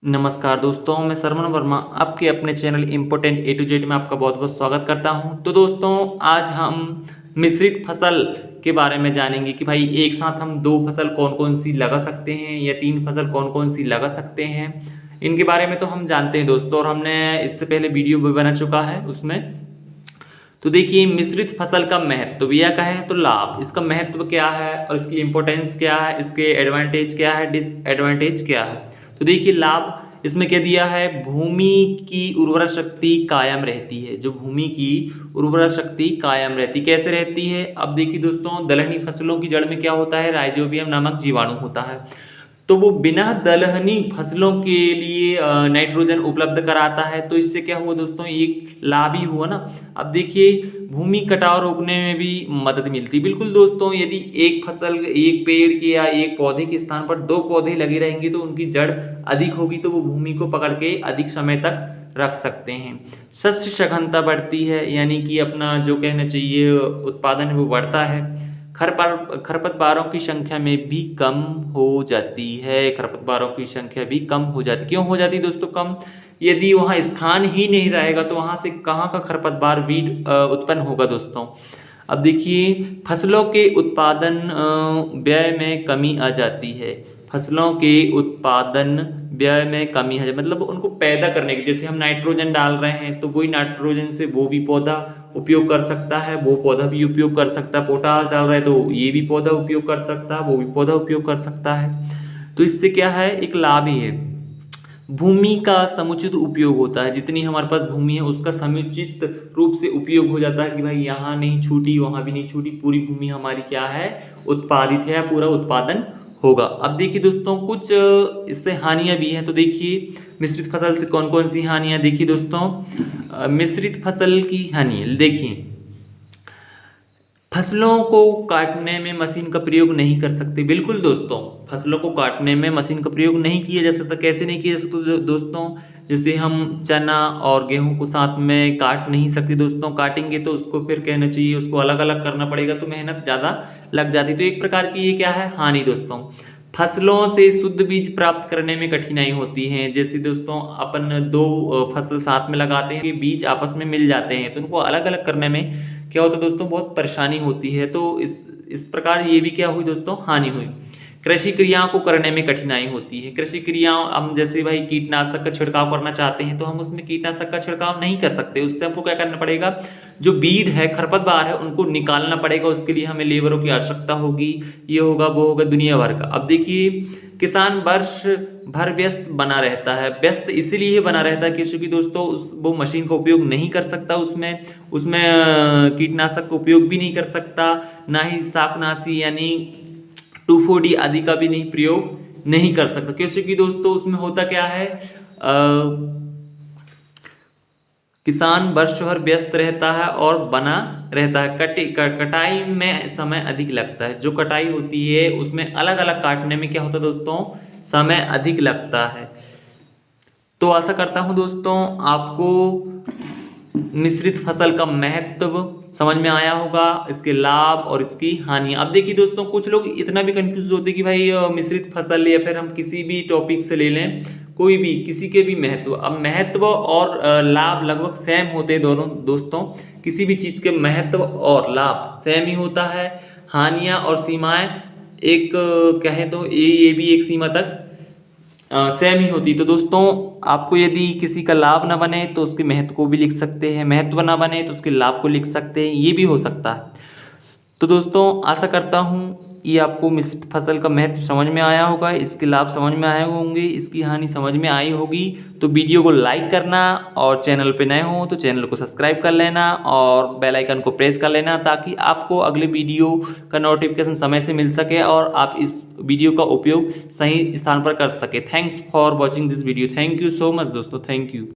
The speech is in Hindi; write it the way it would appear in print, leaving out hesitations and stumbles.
नमस्कार दोस्तों, मैं सरमन वर्मा आपके अपने channel important A to Z में आपका बहुत बहुत स्वागत करता हूं। तो दोस्तों, आज हम मिश्रित फसल के बारे में जानेंगे कि भाई एक साथ हम दो फसल कौन कौन सी लगा सकते हैं या तीन फसल कौन कौन सी लगा सकते हैं। इनके बारे में तो हम जानते हैं दोस्तों, और हमने इससे पहले वीडियो भी बना चुका है उसमें। तो देखिए, मिश्रित फसल का महत्व या कहें तो लाभ, इसका महत्व क्या है और इसकी इंपॉर्टेंस क्या है, इसके एडवांटेज क्या है, डिसएडवांटेज क्या है। तो देखिए, लाभ इसमें क्या दिया है, भूमि की उर्वरा शक्ति कायम रहती है। जो भूमि की उर्वरा शक्ति कायम रहती, कैसे रहती है। अब देखिए दोस्तों, दलहनी फसलों की जड़ में क्या होता है, राइजोबियम नामक जीवाणु होता है। तो वो बिना दलहनी फसलों के लिए नाइट्रोजन उपलब्ध कराता है। तो इससे क्या हुआ दोस्तों, एक लाभ ही हुआ ना। अब देखिए, भूमि कटाव रोकने में भी मदद मिलती। बिल्कुल दोस्तों, यदि एक फसल, एक पेड़ के या एक पौधे के स्थान पर दो पौधे लगे रहेंगे तो उनकी जड़ अधिक होगी, तो वो भूमि को पकड़ के अधिक समय तक रख सकते हैं। शस्य सघनता बढ़ती है, यानी कि अपना जो कहना चाहिए उत्पादन है वो बढ़ता है। खरपतवारों की संख्या में भी कम हो जाती है। खरपतवारों की संख्या भी कम हो जाती, क्यों हो जाती दोस्तों कम, यदि वहाँ स्थान ही नहीं रहेगा तो वहाँ से कहाँ का खरपतवार वीड उत्पन्न होगा दोस्तों। अब देखिए, फसलों के उत्पादन व्यय में कमी आ जाती है। फसलों के उत्पादन व्यय में कमी है, मतलब उनको पैदा करने की, जैसे हम नाइट्रोजन डाल रहे हैं तो वही नाइट्रोजन से वो भी पौधा उपयोग कर सकता है, वो पौधा भी उपयोग कर सकता है। पोटाश डाल रहे हैं तो ये भी पौधा उपयोग कर सकता है, वो भी पौधा उपयोग कर सकता है। तो इससे क्या है, एक लाभ ही है। भूमि का समुचित उपयोग होता है। जितनी हमारे पास भूमि है उसका समुचित रूप से उपयोग हो जाता है कि भाई यहाँ नहीं छूटी, वहाँ भी नहीं छूटी, पूरी भूमि हमारी क्या है, उत्पादित है, पूरा उत्पादन होगा। अब देखिए दोस्तों, कुछ इससे हानियां भी हैं। तो देखिए, मिश्रित फसल से कौन कौन सी हानियां, देखिए दोस्तों, मिश्रित फसल की हानि देखिए, फसलों को काटने में मशीन का प्रयोग नहीं कर सकते। बिल्कुल दोस्तों, फसलों को काटने में मशीन का प्रयोग नहीं किया जा सकता। कैसे नहीं किया जा सकता दोस्तों, जैसे हम चना और गेहूं को साथ में काट नहीं सकते दोस्तों। काटेंगे तो उसको फिर कहना चाहिए उसको अलग अलग करना पड़ेगा, तो मेहनत ज़्यादा लग जाती। तो एक प्रकार की ये क्या है, हानि दोस्तों। फसलों से शुद्ध बीज प्राप्त करने में कठिनाई होती है। जैसे दोस्तों, अपन दो फसल साथ में लगाते हैं, कि बीज आपस में मिल जाते हैं, तो उनको अलग अलग करने में क्या होता है दोस्तों, बहुत परेशानी होती है। तो इस प्रकार ये भी क्या हुई दोस्तों, हानि हुई। कृषि क्रियाओं को करने में कठिनाई होती है। कृषि क्रियाओं, हम जैसे भाई कीटनाशक का छिड़काव करना चाहते हैं तो हम उसमें कीटनाशक का छिड़काव नहीं कर सकते। उससे हमको क्या करना पड़ेगा, जो बीड है, खरपतवार है, उनको निकालना पड़ेगा। उसके लिए हमें लेबरों की आवश्यकता होगी, ये होगा वो होगा, दुनिया भर का। अब देखिए, किसान वर्ष भर व्यस्त बना रहता है। व्यस्त इसलिए बना रहता है क्योंकि दोस्तों वो मशीन का उपयोग नहीं कर सकता, उसमें उसमें कीटनाशक का उपयोग भी नहीं कर सकता, ना ही शाकनाशी यानी 2,4-D आदि का भी नहीं प्रयोग नहीं कर सकता। क्योंकि दोस्तों उसमें होता क्या है, किसान वर्ष भर व्यस्त रहता है और बना रहता है। कटाई में समय अधिक लगता है। जो कटाई होती है उसमें अलग अलग काटने में क्या होता है दोस्तों, समय अधिक लगता है। तो आशा करता हूं दोस्तों आपको मिश्रित फसल का महत्व समझ में आया होगा, इसके लाभ और इसकी हानियां। अब देखिए दोस्तों, कुछ लोग इतना भी कंफ्यूज होते हैं कि भाई मिश्रित फसल या फिर हम किसी भी टॉपिक से ले लें, कोई भी किसी के भी महत्व, अब महत्व और लाभ लगभग सेम होते हैं दोनों दोस्तों। किसी भी चीज के महत्व और लाभ सेम ही होता है। हानियां और सीमाएं एक कहें तो ये भी एक सीमा तक सेम ही होती। तो दोस्तों, आपको यदि किसी का लाभ ना बने तो उसके महत्व को भी लिख सकते हैं, महत्व ना बने तो उसके लाभ को लिख सकते हैं, ये भी हो सकता है। तो दोस्तों, आशा करता हूँ ये आपको मिश्रित फसल का महत्व समझ में आया होगा, इसके लाभ समझ में आए होंगे, इसकी हानि समझ में आई होगी। तो वीडियो को लाइक करना, और चैनल पे नए हो तो चैनल को सब्सक्राइब कर लेना और बेल आइकन को प्रेस कर लेना, ताकि आपको अगले वीडियो का नोटिफिकेशन समय से मिल सके और आप इस वीडियो का उपयोग सही स्थान पर कर सके। Thanks for watching this video. Thank you so much दोस्तों, थैंक यू।